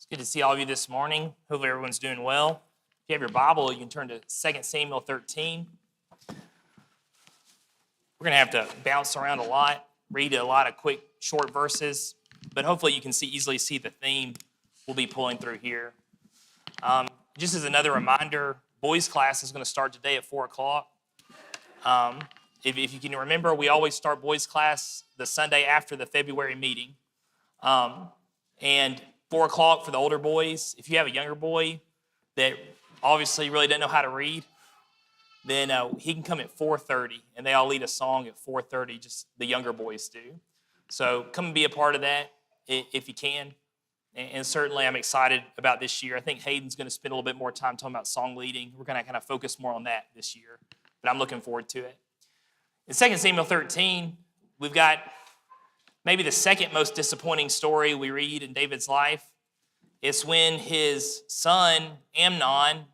It's good to see all of you this morning. Hopefully everyone's doing well. If you have your Bible, you can turn to 2 Samuel 13. We're going to have to bounce around a lot, read a lot of quick, short verses, but hopefully you can easily see the theme we'll be pulling through here. Just as another reminder, boys' class is going to start today at 4 o'clock. If you can remember, we always start boys' class the Sunday after the February meeting. And 4 o'clock for the older boys. If you have a younger boy that obviously really doesn't know how to read, then he can come at 4:30, and they all lead a song at 4:30, just the younger boys do. So come and be a part of that if you can. And certainly I'm excited about this year. I think Hayden's going to spend a little bit more time talking about song leading. We're going to kind of focus more on that this year, but I'm looking forward to it. In 2 Samuel 13, we've got maybe the second most disappointing story we read in David's life. It's when his son, Amnon,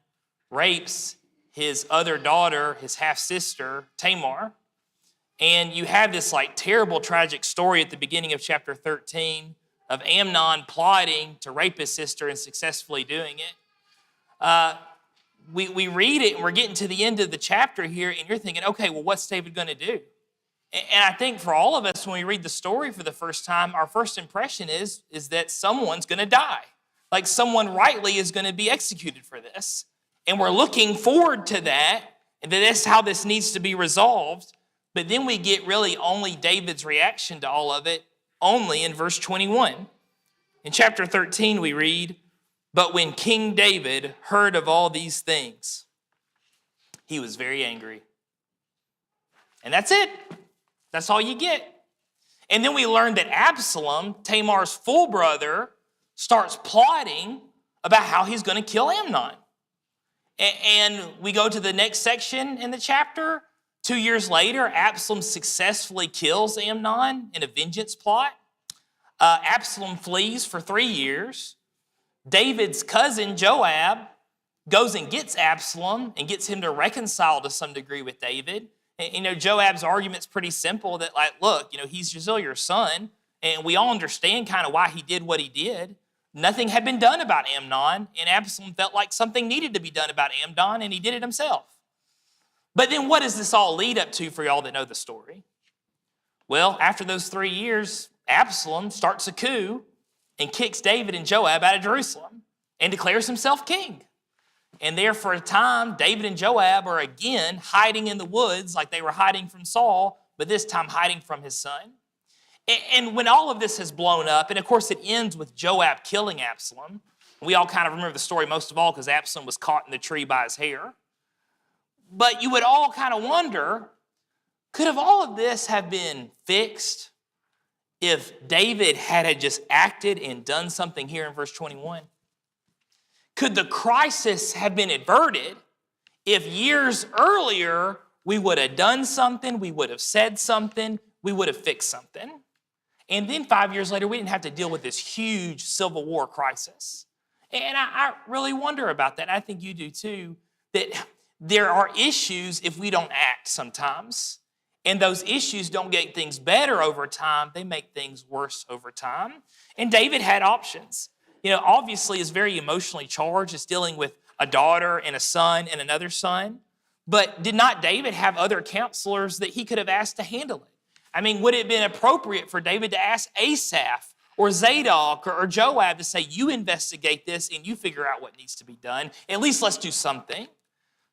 rapes his other daughter, his half-sister, Tamar. And you have this terrible, tragic story at the beginning of chapter 13 of Amnon plotting to rape his sister and successfully doing it. We read it and we're getting to the end of the chapter here and you're thinking, okay, well, what's David going to do? And I think for all of us, when we read the story for the first time, our first impression is that someone's going to die. Like someone rightly is going to be executed for this. And we're looking forward to that, and that's how this needs to be resolved. But then we get really only David's reaction to all of it, only in verse 21. In chapter 13, we read, "But when King David heard of all these things, he was very angry." And that's it. That's all you get. And then we learn that Absalom, Tamar's full brother, starts plotting about how he's going to kill Amnon. And we go to the next section in the chapter. 2 years later, Absalom successfully kills Amnon in a vengeance plot. Absalom flees for 3 years. David's cousin, Joab, goes and gets Absalom and gets him to reconcile to some degree with David. And, Joab's argument's pretty simple that, look, he's still your son, and we all understand kind of why he did what he did. Nothing had been done about Amnon, and Absalom felt like something needed to be done about Amnon, and he did it himself. But then what does this all lead up to for y'all that know the story? Well, after those 3 years, Absalom starts a coup and kicks David and Joab out of Jerusalem and declares himself king. And there for a time, David and Joab are again hiding in the woods like they were hiding from Saul, but this time hiding from his son. And when all of this has blown up, and of course it ends with Joab killing Absalom, we all kind of remember the story most of all because Absalom was caught in the tree by his hair. But you would all kind of wonder, could have all of this have been fixed if David had just acted and done something here in verse 21? Could the crisis have been averted if years earlier we would have done something, we would have said something, we would have fixed something? And then 5 years later, we didn't have to deal with this huge Civil War crisis. And I really wonder about that. I think you do too, that there are issues if we don't act sometimes. And those issues don't get things better over time. They make things worse over time. And David had options. Obviously it's very emotionally charged. It's dealing with a daughter and a son and another son. But did not David have other counselors that he could have asked to handle it? I mean, would it have been appropriate for David to ask Asaph or Zadok or Joab to say, you investigate this and you figure out what needs to be done? At least let's do something.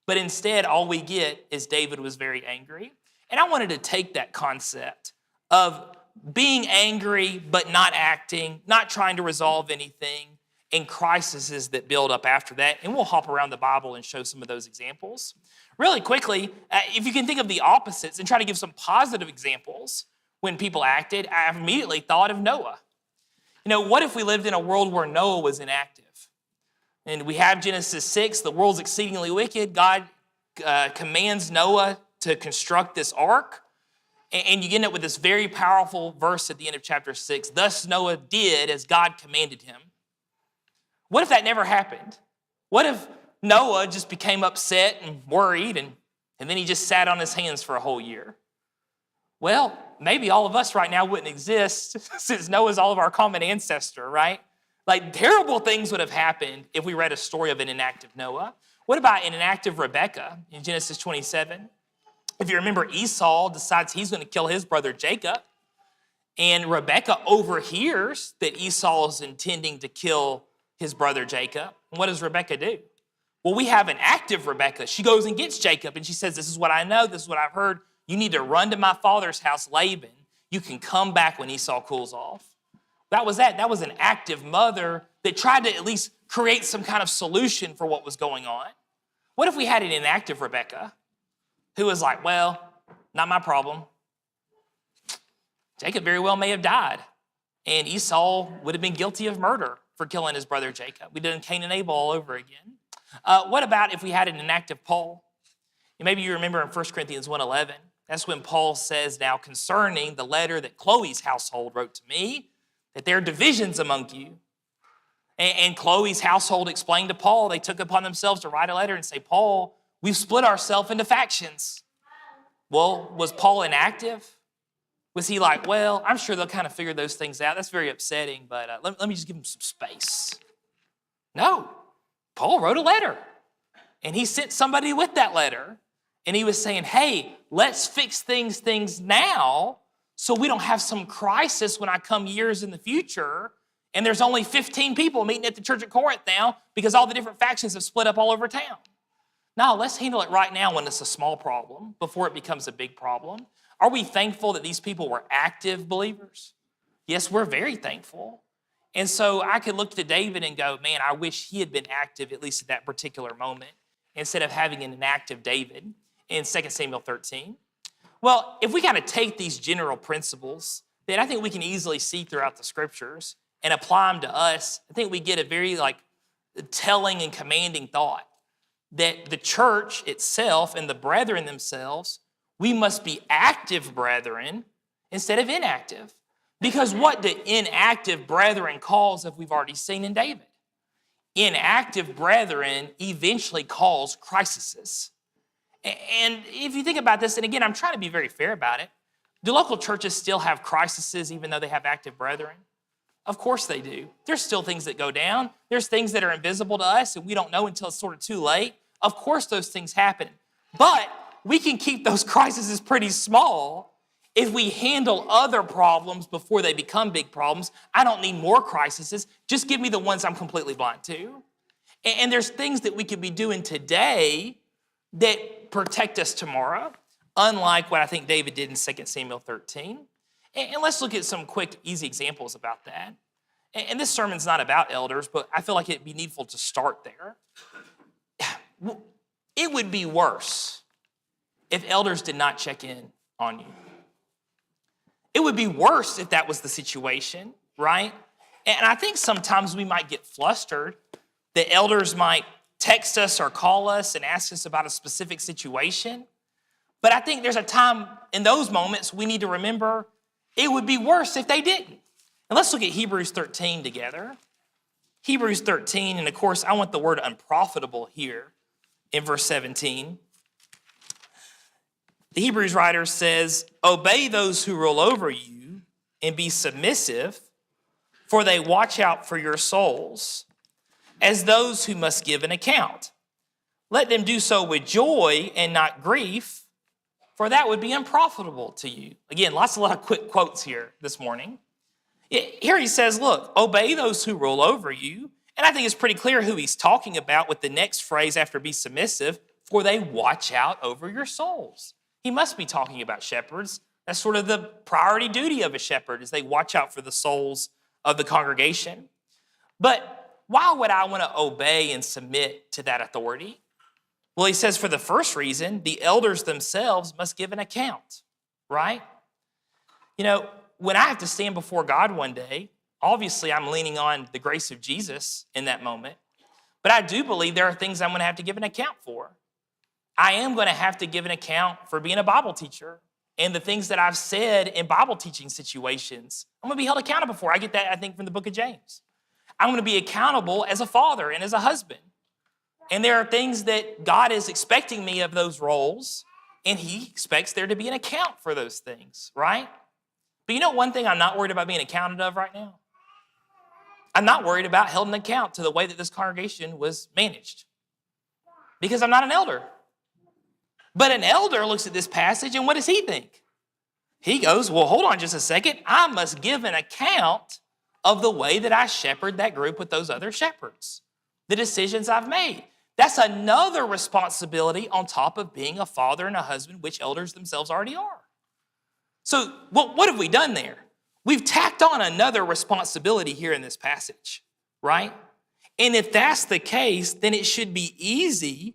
But instead, all we get is David was very angry. And I wanted to take that concept of being angry but not acting, not trying to resolve anything, and crises that build up after that. And we'll hop around the Bible and show some of those examples. Really quickly, if you can think of the opposites and try to give some positive examples when people acted, I immediately thought of Noah. What if we lived in a world where Noah was inactive? And we have Genesis 6, the world's exceedingly wicked. God commands Noah to construct this ark. And you end up with this very powerful verse at the end of chapter 6. Thus Noah did as God commanded him. What if that never happened? What if Noah just became upset and worried and then he just sat on his hands for a whole year? Well, maybe all of us right now wouldn't exist since Noah's all of our common ancestor, right? Like terrible things would have happened if we read a story of an inactive Noah. What about an inactive Rebekah in Genesis 27? If you remember, Esau decides he's going to kill his brother Jacob, and Rebekah overhears that Esau is intending to kill his brother Jacob. And what does Rebekah do? Well, we have an active Rebekah. She goes and gets Jacob, and she says, this is what I know, this is what I've heard. You need to run to my father's house, Laban. You can come back when Esau cools off. That was that. That was an active mother that tried to at least create some kind of solution for what was going on. What if we had an inactive Rebekah who was like, well, not my problem. Jacob very well may have died, and Esau would have been guilty of murder for killing his brother Jacob. We did Cain and Abel all over again. What about if we had an inactive Paul? Maybe you remember in 1 Corinthians 1:11, that's when Paul says, now concerning the letter that Chloe's household wrote to me, that there are divisions among you. And Chloe's household explained to Paul, they took upon themselves to write a letter and say, Paul, we've split ourselves into factions. Well, was Paul inactive? Was he like, well, I'm sure they'll kind of figure those things out. That's very upsetting, but let me just give them some space. No, Paul wrote a letter, and he sent somebody with that letter, and he was saying, hey, let's fix things now so we don't have some crisis when I come years in the future, and there's only 15 people meeting at the church at Corinth now because all the different factions have split up all over town. No, let's handle it right now when it's a small problem before it becomes a big problem. Are we thankful that these people were active believers? Yes, we're very thankful. And so I could look to David and go, man, I wish he had been active at least at that particular moment instead of having an inactive David in 2 Samuel 13. Well, if we kind of take these general principles that I think we can easily see throughout the scriptures and apply them to us, I think we get a very telling and commanding thought that the church itself and the brethren themselves, we must be active brethren instead of inactive. Because what do inactive brethren cause, if we've already seen in David? Inactive brethren eventually cause crises. And if you think about this, and again, I'm trying to be very fair about it, do local churches still have crises even though they have active brethren? Of course they do. There's still things that go down. There's things that are invisible to us and we don't know until it's sort of too late. Of course those things happen. But we can keep those crises pretty small if we handle other problems before they become big problems. I don't need more crises. Just give me the ones I'm completely blind to. And there's things that we could be doing today that protect us tomorrow, unlike what I think David did in 2 Samuel 13. And let's look at some quick, easy examples about that. And this sermon's not about elders, but I feel like it'd be needful to start there. It would be worse if elders did not check in on you. It would be worse if that was the situation, right? And I think sometimes we might get flustered that elders might text us or call us and ask us about a specific situation. But I think there's a time in those moments we need to remember it would be worse if they didn't. And let's look at Hebrews 13 together. Hebrews 13, and of course, I want the word unprofitable here in verse 17. The Hebrews writer says, obey those who rule over you and be submissive, for they watch out for your souls as those who must give an account. Let them do so with joy and not grief, for that would be unprofitable to you. Again, a lot of quick quotes here this morning. Here he says, look, obey those who rule over you. And I think it's pretty clear who he's talking about with the next phrase after be submissive, for they watch out over your souls. He must be talking about shepherds. That's sort of the priority duty of a shepherd, is they watch out for the souls of the congregation. But why would I want to obey and submit to that authority? Well, he says for the first reason, the elders themselves must give an account, right? You know, when I have to stand before God one day, obviously I'm leaning on the grace of Jesus in that moment, but I do believe there are things I'm going to have to give an account for. I am going to have to give an account for being a Bible teacher and the things that I've said in Bible teaching situations. I'm going to be held accountable for. I get that, I think, from the book of James. I'm going to be accountable as a father and as a husband. And there are things that God is expecting me of those roles, and he expects there to be an account for those things, right? But you know one thing I'm not worried about being accounted of right now? I'm not worried about holding account to the way that this congregation was managed because I'm not an elder. But an elder looks at this passage and what does he think? He goes, well, hold on just a second. I must give an account of the way that I shepherd that group with those other shepherds, the decisions I've made. That's another responsibility on top of being a father and a husband, which elders themselves already are. So what have we done there? We've tacked on another responsibility here in this passage, right? And if that's the case, then it should be easy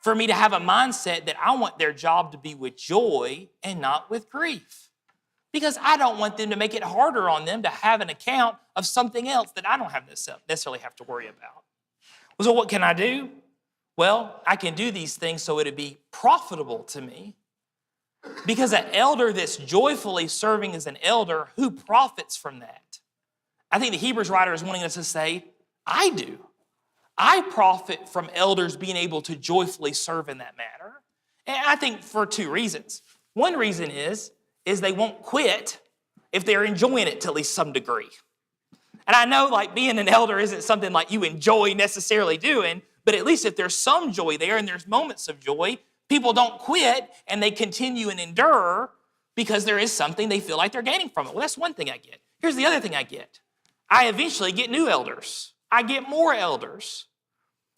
for me to have a mindset that I want their job to be with joy and not with grief. Because I don't want them to make it harder on them to have an account of something else that I don't have necessarily have to worry about. So what can I do? Well, I can do these things so it'd be profitable to me. Because an elder that's joyfully serving as an elder, who profits from that? I think the Hebrews writer is wanting us to say, I do. I profit from elders being able to joyfully serve in that matter. And I think for two reasons. One reason is they won't quit if they're enjoying it to at least some degree. And I know like being an elder isn't something like you enjoy necessarily doing, but at least if there's some joy there and there's moments of joy, people don't quit and they continue and endure because there is something they feel like they're gaining from it. Well, that's one thing I get. Here's the other thing I get. I eventually get new elders. I get more elders.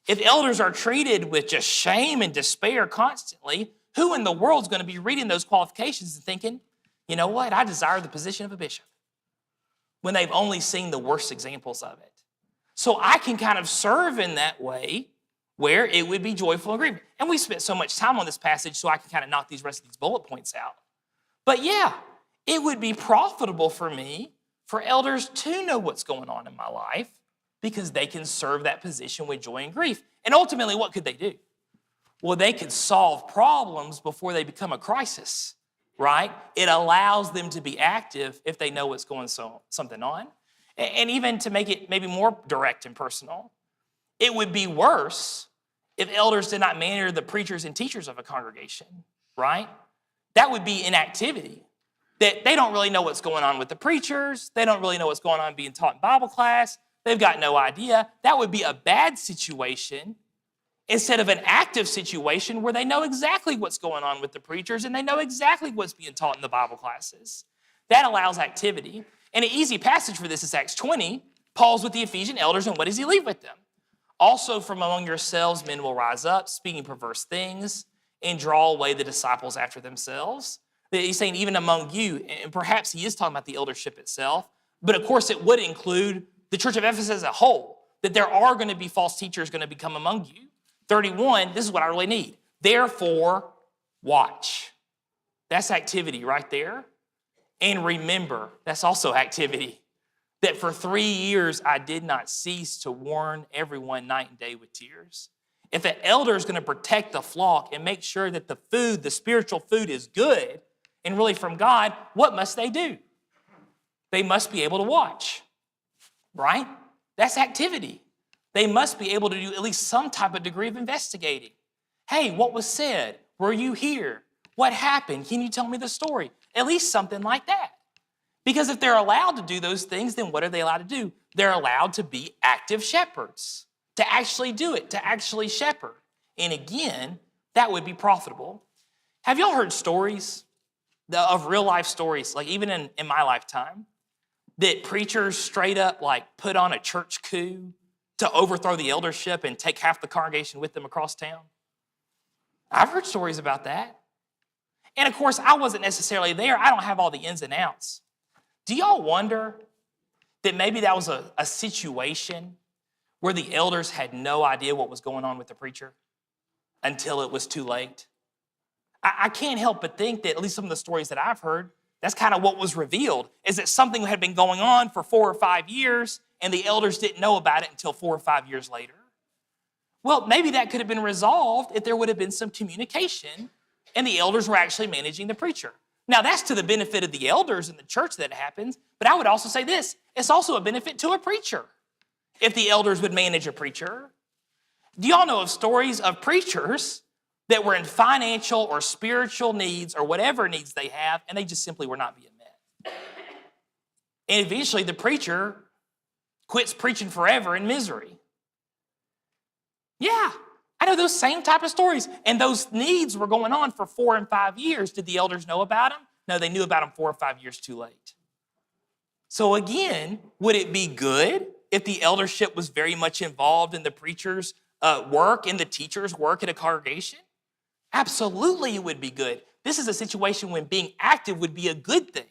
If elders are treated with just shame and despair constantly, who in the world is going to be reading those qualifications and thinking, you know what, I desire the position of a bishop, when they've only seen the worst examples of it. So I can kind of serve in that way where it would be joyful agreement. And we spent so much time on this passage so I can kind of knock these rest of these bullet points out. But yeah, it would be profitable for me for elders to know what's going on in my life because they can serve that position with joy and grief. And ultimately, what could they do? Well, they could solve problems before they become a crisis, right? It allows them to be active if they know what's going something on. And even to make it maybe more direct and personal, it would be worse if elders did not manage the preachers and teachers of a congregation, right? That would be inactivity. That they don't really know what's going on with the preachers. They don't really know what's going on being taught in Bible class. They've got no idea. That would be a bad situation instead of an active situation where they know exactly what's going on with the preachers and they know exactly what's being taught in the Bible classes. That allows activity. And an easy passage for this is Acts 20. Paul's with the Ephesian elders, and what does he leave with them? Also from among yourselves men will rise up, speaking perverse things, and draw away the disciples after themselves. He's saying even among you, and perhaps he is talking about the eldership itself, but of course it would include the church of Ephesus as a whole, that there are going to be false teachers going to become among you. 31, this is what I really need. Therefore, watch. That's activity right there. And remember, that's also activity. That for 3 years I did not cease to warn everyone night and day with tears. If an elder is going to protect the flock and make sure that the food, the spiritual food is good and really from God, what must they do? They must be able to watch, right? That's activity. They must be able to do at least some type of degree of investigating. Hey, what was said? Were you here? What happened? Can you tell me the story? At least something like that. Because if they're allowed to do those things, then what are they allowed to do? They're allowed to be active shepherds, to actually do it, to actually shepherd. And again, that would be profitable. Have y'all heard stories of real life stories, like even in my lifetime, that preachers straight up like put on a church coup to overthrow the eldership and take half the congregation with them across town? I've heard stories about that. And of course, I wasn't necessarily there. I don't have all the ins and outs. Do y'all wonder that maybe that was a situation where the elders had no idea what was going on with the preacher until it was too late? I can't help but think that at least some of the stories that I've heard, that's kind of what was revealed, is that something had been going on for 4 or 5 years and the elders didn't know about it until 4 or 5 years later. Well, maybe that could have been resolved if there would have been some communication and the elders were actually managing the preacher. Now, that's to the benefit of the elders in the church that happens, but I would also say this, it's also a benefit to a preacher if the elders would manage a preacher. Do y'all know of stories of preachers that were in financial or spiritual needs or whatever needs they have, and they just simply were not being met? And eventually the preacher quits preaching forever in misery. Yeah, I know those same type of stories. And those needs were going on for 4 and 5 years. Did the elders know about them? No, they knew about them 4 or 5 years too late. So again, would it be good if the eldership was very much involved in the preacher's work and the teacher's work at a congregation? Absolutely, it would be good. This is a situation when being active would be a good thing,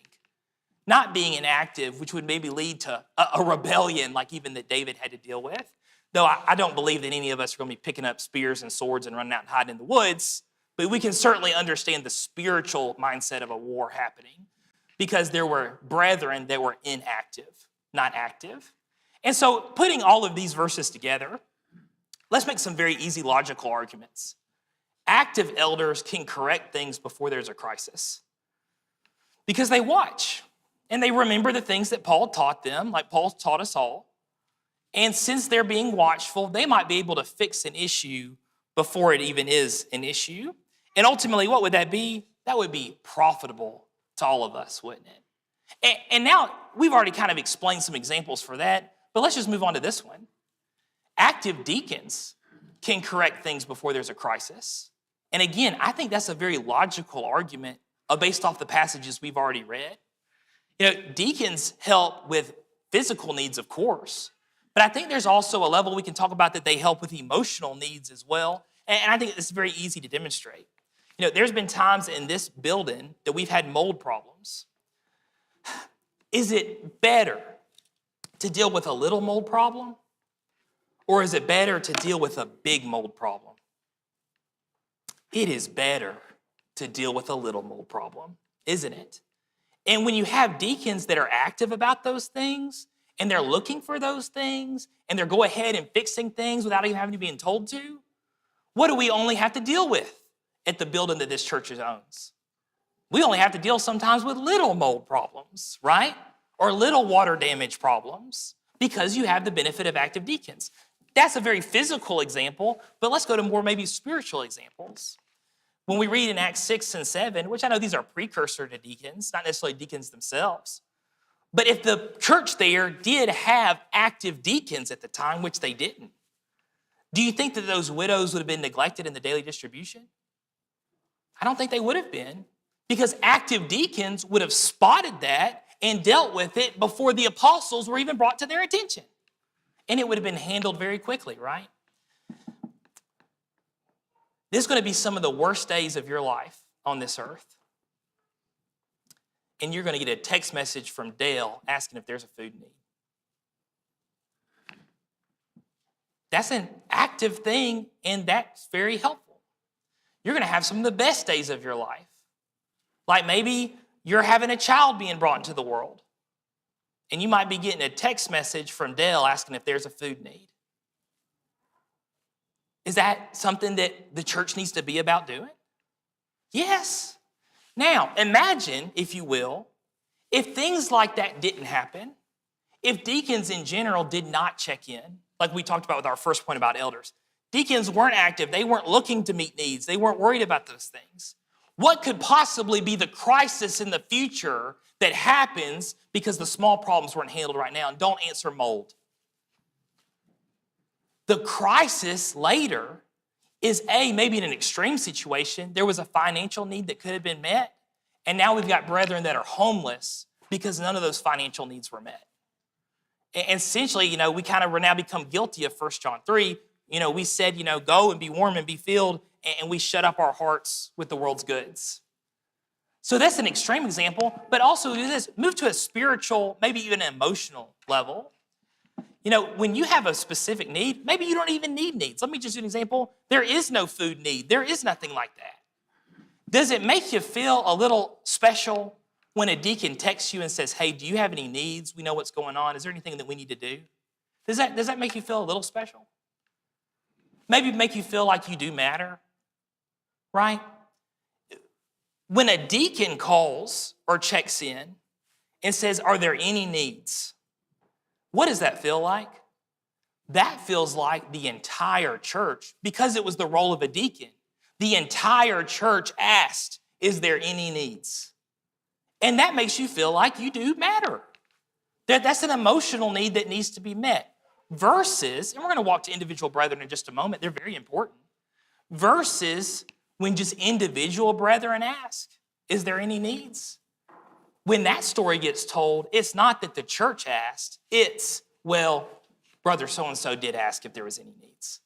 not being inactive, which would maybe lead to a rebellion like even that David had to deal with. Though I don't believe that any of us are going to be picking up spears and swords and running out and hiding in the woods, but we can certainly understand the spiritual mindset of a war happening because there were brethren that were inactive, not active. And so putting all of these verses together, let's make some very easy logical arguments. Active elders can correct things before there's a crisis because they watch and they remember the things that Paul taught them, like Paul taught us all. And since they're being watchful, they might be able to fix an issue before it even is an issue. And ultimately, what would that be? That would be profitable to all of us, wouldn't it? And now we've already kind of explained some examples for that, but let's just move on to this one. Active deacons can correct things before there's a crisis. And again, I think that's a very logical argument based off the passages we've already read. You know, deacons help with physical needs, of course, but I think there's also a level we can talk about that they help with emotional needs as well. And I think it's very easy to demonstrate. You know, there's been times in this building that we've had mold problems. Is it better to deal with a little mold problem? Or is it better to deal with a big mold problem? It is better to deal with a little mold problem, isn't it? And when you have deacons that are active about those things, and they're looking for those things, and they're go ahead and fixing things without even having to be told to, what do we only have to deal with at the building that this church owns? We only have to deal sometimes with little mold problems, right? Or little water damage problems because you have the benefit of active deacons. That's a very physical example, but let's go to more maybe spiritual examples. When we read in Acts 6 and 7, which I know these are precursor to deacons, not necessarily deacons themselves, but if the church there did have active deacons at the time, which they didn't, do you think that those widows would have been neglected in the daily distribution? I don't think they would have been, because active deacons would have spotted that and dealt with it before the apostles were even brought to their attention. And it would have been handled very quickly, right? This is going to be some of the worst days of your life on this earth. And you're going to get a text message from Dale asking if there's a food need. That's an active thing, and that's very helpful. You're going to have some of the best days of your life. Like maybe you're having a child being brought into the world, and you might be getting a text message from Dale asking if there's a food need. Is that something that the church needs to be about doing? Yes. Now, imagine, if you will, if things like that didn't happen, if deacons in general did not check in, like we talked about with our first point about elders. Deacons weren't active. They weren't looking to meet needs. They weren't worried about those things. What could possibly be the crisis in the future that happens because the small problems weren't handled right now? And don't answer mold. The crisis later is maybe in an extreme situation, there was a financial need that could have been met, and now we've got brethren that are homeless because none of those financial needs were met. And essentially, we kind of now become guilty of 1 John 3. We said, go and be warm and be filled, and we shut up our hearts with the world's goods. So that's an extreme example, but also do this, move to a spiritual, maybe even an emotional level. When you have a specific need, maybe you don't even need needs. Let me just do an example. There is no food need. There is nothing like that. Does it make you feel a little special when a deacon texts you and says, hey, do you have any needs? We know what's going on. Is there anything that we need to do? Does that make you feel a little special? Maybe make you feel like you do matter, right? When a deacon calls or checks in and says, are there any needs? What does that feel like? That feels like the entire church, because it was the role of a deacon, the entire church asked, is there any needs? And that makes you feel like you do matter. That's an emotional need that needs to be met. Versus, and we're going to walk to individual brethren in just a moment, they're very important. Versus when just individual brethren ask, is there any needs? When that story gets told, it's not that the church asked, it's, well, brother so-and-so did ask if there was any needs.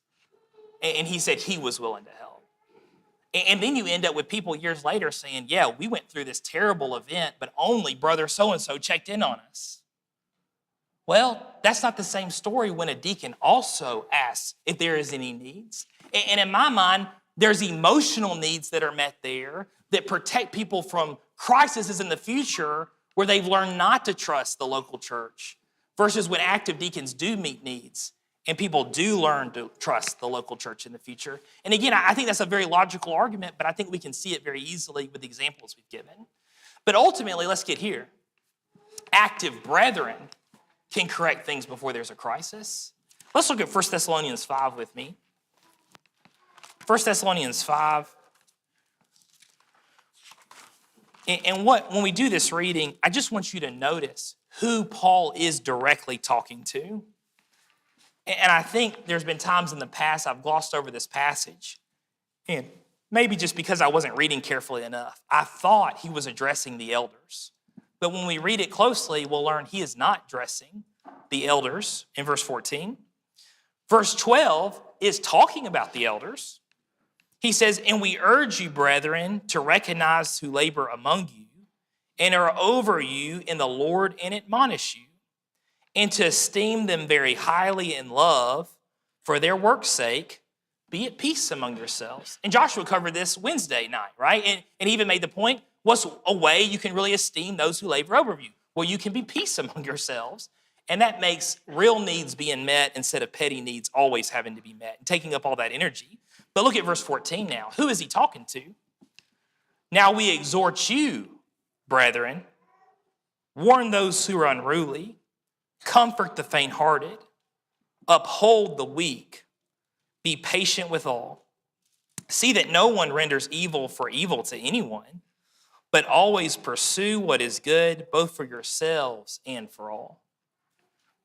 And he said he was willing to help. And then you end up with people years later saying, yeah, we went through this terrible event, but only brother so-and-so checked in on us. Well, that's not the same story when a deacon also asks if there is any needs. And in my mind, there's emotional needs that are met there that protect people from crises in the future where they've learned not to trust the local church, versus when active deacons do meet needs and people do learn to trust the local church in the future. And again, I think that's a very logical argument, but I think we can see it very easily with the examples we've given. But ultimately, let's get here. Active brethren can correct things before there's a crisis. Let's look at 1 Thessalonians 5 with me. 1 Thessalonians 5. And when we do this reading, I just want you to notice who Paul is directly talking to. And I think there's been times in the past I've glossed over this passage. And maybe just because I wasn't reading carefully enough, I thought he was addressing the elders. But when we read it closely, we'll learn he is not addressing the elders in verse 14. Verse 12 is talking about the elders. He says, and we urge you, brethren, to recognize who labor among you and are over you in the Lord and admonish you, and to esteem them very highly in love for their work's sake. Be at peace among yourselves. And Joshua covered this Wednesday night, right? And he even made the point, what's a way you can really esteem those who labor over you? Well, you can be peace among yourselves. And that makes real needs being met instead of petty needs always having to be met and taking up all that energy. But look at verse 14 now. Who is he talking to? Now we exhort you, brethren, warn those who are unruly, comfort the faint-hearted, uphold the weak, be patient with all. See that no one renders evil for evil to anyone, but always pursue what is good, both for yourselves and for all.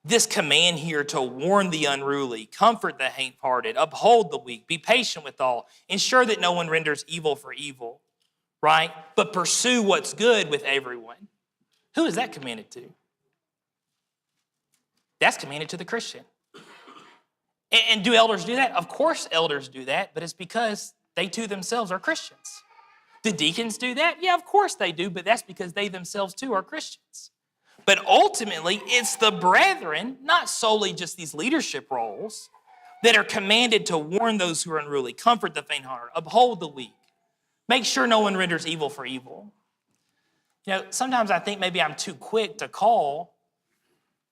This command here to warn the unruly, comfort the faint-hearted, uphold the weak, be patient with all, ensure that no one renders evil for evil, right? But pursue what's good with everyone. Who is that commanded to? That's commanded to the Christian. And do elders do that? Of course elders do that, but it's because they too themselves are Christians. Do deacons do that? Yeah, of course they do, but that's because they themselves too are Christians. But ultimately, it's the brethren, not solely just these leadership roles, that are commanded to warn those who are unruly, comfort the faint-hearted, uphold the weak, make sure no one renders evil for evil. You know, sometimes I think maybe I'm too quick to call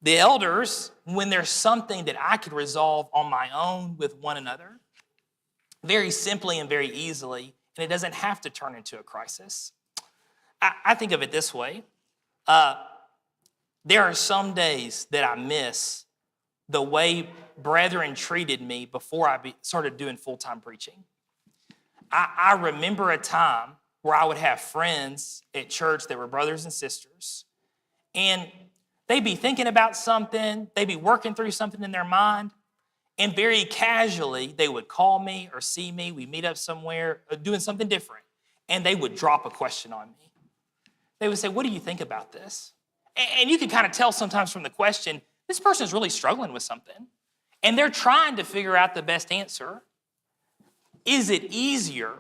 the elders when there's something that I could resolve on my own with one another, very simply and very easily, and it doesn't have to turn into a crisis. I think of it this way. There are some days that I miss the way brethren treated me before I started doing full-time preaching. I remember a time where I would have friends at church that were brothers and sisters, and they'd be thinking about something, they'd be working through something in their mind, and very casually, they would call me or see me, we'd meet up somewhere, doing something different, and they would drop a question on me. They would say, what do you think about this? And you can kind of tell sometimes from the question, this person is really struggling with something. And they're trying to figure out the best answer. Is it easier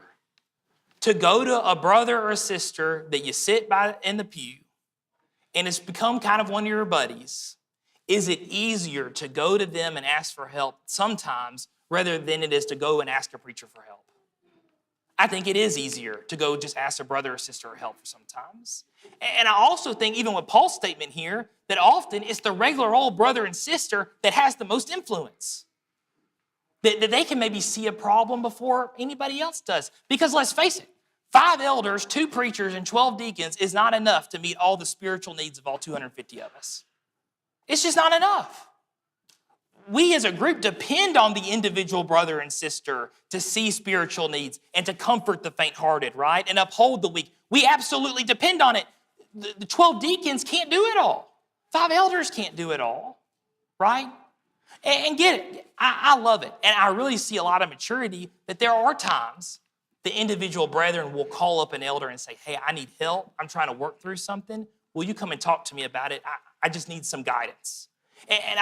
to go to a brother or a sister that you sit by in the pew and it's become kind of one of your buddies? Is it easier to go to them and ask for help sometimes rather than it is to go and ask a preacher for help? I think it is easier to go just ask a brother or sister for help sometimes. And I also think, even with Paul's statement here, that often it's the regular old brother and sister that has the most influence. That they can maybe see a problem before anybody else does. Because let's face it, 5 elders, 2 preachers, and 12 deacons is not enough to meet all the spiritual needs of all 250 of us. It's just not enough. We as a group depend on the individual brother and sister to see spiritual needs and to comfort the faint-hearted, right? And uphold the weak. We absolutely depend on it. The 12 deacons can't do it all. 5 elders can't do it all, right? And get it. I love it. And I really see a lot of maturity that there are times the individual brethren will call up an elder and say, hey, I need help. I'm trying to work through something. Will you come and talk to me about it? I just need some guidance. And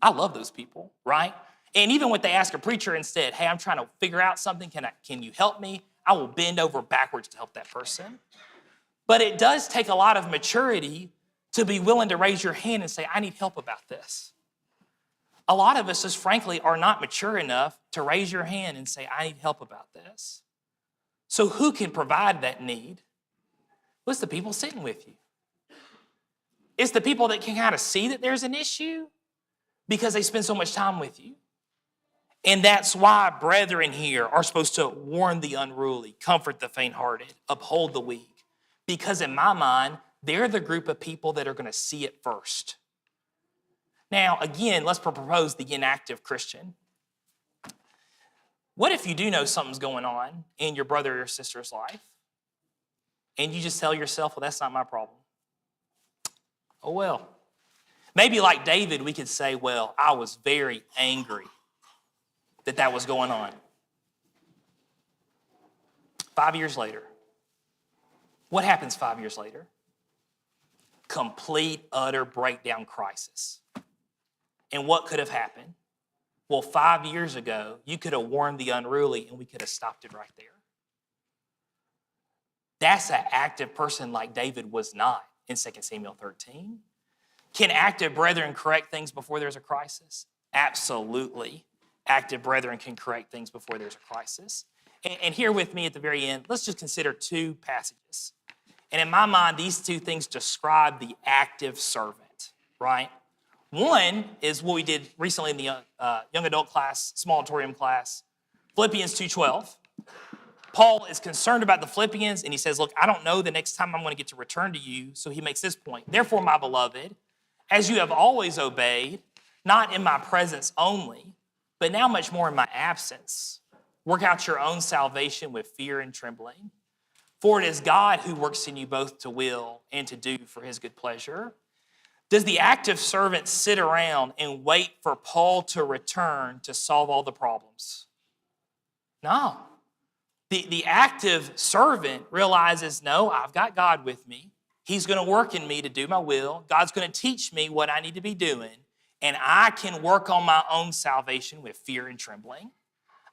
I love those people, right? And even when they ask a preacher instead, hey, I'm trying to figure out something. Can you help me? I will bend over backwards to help that person. But it does take a lot of maturity to be willing to raise your hand and say, I need help about this. A lot of us just frankly are not mature enough to raise your hand and say, I need help about this. So who can provide that need? Well, it's the people sitting with you. It's the people that can kind of see that there's an issue because they spend so much time with you. And that's why brethren here are supposed to warn the unruly, comfort the faint-hearted, uphold the weak. Because in my mind, they're the group of people that are going to see it first. Now, again, let's propose the inactive Christian. What if you do know something's going on in your brother or your sister's life, and you just tell yourself, well, that's not my problem? Oh, well. Maybe like David, we could say, well, I was very angry that was going on. 5 years later. What happens 5 years later? Complete, utter breakdown crisis. And what could have happened? Well, 5 years ago, you could have warned the unruly and we could have stopped it right there. That's an active person like David was not in 2 Samuel 13. Can active brethren correct things before there's a crisis? Absolutely. Active brethren can correct things before there's a crisis. And here with me at the very end, let's just consider 2 passages. And in my mind, these 2 things describe the active servant, right? One is what we did recently in the young adult class, small auditorium class, Philippians 2:12. Paul is concerned about the Philippians, and he says, look, I don't know the next time I'm going to get to return to you. So he makes this point. Therefore, my beloved, as you have always obeyed, not in my presence only, but now much more in my absence, work out your own salvation with fear and trembling. For it is God who works in you both to will and to do for his good pleasure. Does the active servant sit around and wait for Paul to return to solve all the problems? No. The active servant realizes, no, I've got God with me. He's going to work in me to do my will. God's going to teach me what I need to be doing, and I can work on my own salvation with fear and trembling.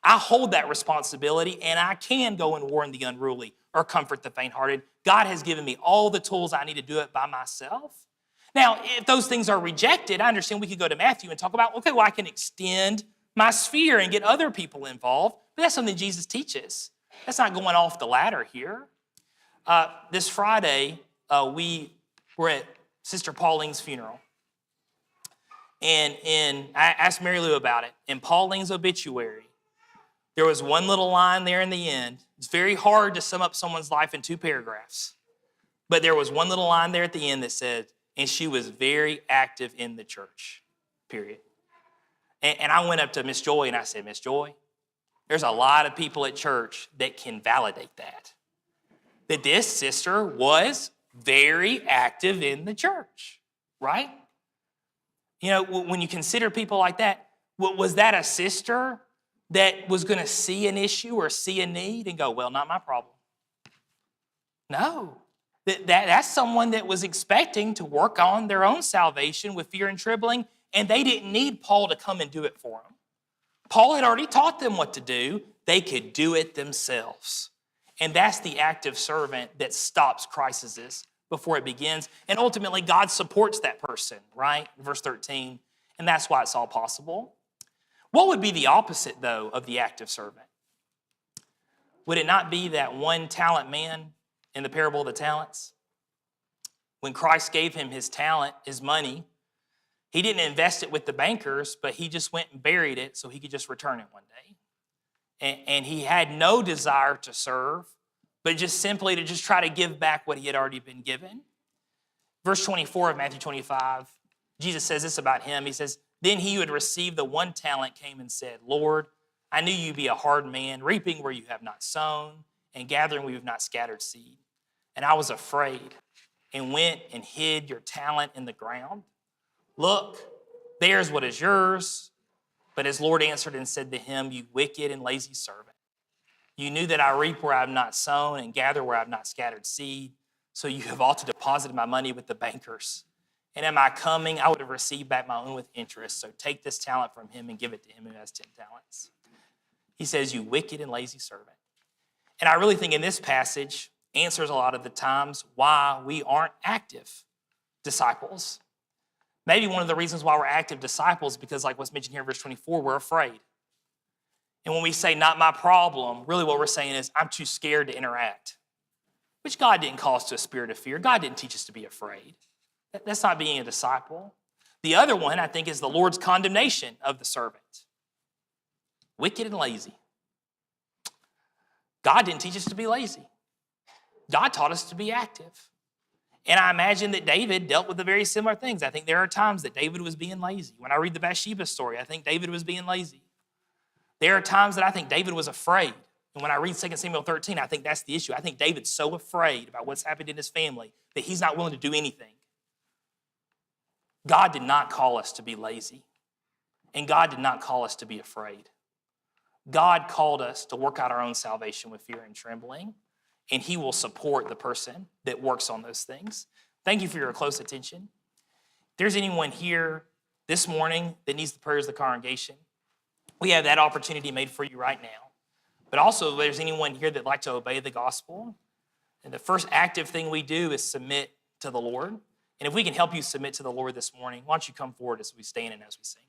I hold that responsibility, and I can go and warn the unruly or comfort the faint-hearted. God has given me all the tools I need to do it by myself. Now, if those things are rejected, I understand we could go to Matthew and talk about, okay, well, I can extend my sphere and get other people involved, but that's something Jesus teaches. That's not going off the ladder here. This Friday, we were at Sister Pauline's funeral, and I asked Mary Lou about it. In Pauline's obituary, there was one little line there in the end. It's very hard to sum up someone's life in 2 paragraphs, but there was one little line there at the end that said, and she was very active in the church, period. And I went up to Miss Joy and I said, Miss Joy, there's a lot of people at church that can validate that this sister was very active in the church, right? You know, when you consider people like that, was that a sister that was going to see an issue or see a need and go, well, not my problem? No. That's someone that was expecting to work on their own salvation with fear and trembling, and they didn't need Paul to come and do it for them. Paul had already taught them what to do. They could do it themselves. And that's the active servant that stops crises before it begins. And ultimately, God supports that person, right? Verse 13. And that's why it's all possible. What would be the opposite, though, of the active servant? Would it not be that 1 talent man in the parable of the talents? When Christ gave him his talent, his money, he didn't invest it with the bankers, but he just went and buried it so he could just return it one day. And he had no desire to serve, but just simply to just try to give back what he had already been given. Verse 24 of Matthew 25, Jesus says this about him. He says, then he who had received the 1 talent came and said, Lord, I knew you to be a hard man, reaping where you have not sown, and gathering where you have not scattered seed. And I was afraid, and went and hid your talent in the ground? Look, there's what is yours. But his Lord answered and said to him, you wicked and lazy servant. You knew that I reap where I have not sown and gather where I have not scattered seed. So you have also deposited my money with the bankers. And at my coming, I would have received back my own with interest. So take this talent from him and give it to him who has 10 talents. He says, you wicked and lazy servant. And I really think in this passage answers a lot of the times why we aren't active disciples. Maybe one of the reasons why we're active disciples is because, like what's mentioned here in verse 24, we're afraid. And when we say, not my problem, really what we're saying is, I'm too scared to interact. Which God didn't call us to a spirit of fear. God didn't teach us to be afraid. That's not being a disciple. The other one, I think, is the Lord's condemnation of the servant. Wicked and lazy. God didn't teach us to be lazy. God taught us to be active. And I imagine that David dealt with the very similar things. I think there are times that David was being lazy. When I read the Bathsheba story, I think David was being lazy. There are times that I think David was afraid. And when I read 2 Samuel 13, I think that's the issue. I think David's so afraid about what's happened in his family that he's not willing to do anything. God did not call us to be lazy. And God did not call us to be afraid. God called us to work out our own salvation with fear and trembling. And he will support the person that works on those things. Thank you for your close attention. If there's anyone here this morning that needs the prayers of the congregation, we have that opportunity made for you right now. But also, if there's anyone here that'd like to obey the gospel, and the first active thing we do is submit to the Lord. And if we can help you submit to the Lord this morning, why don't you come forward as we stand and as we sing.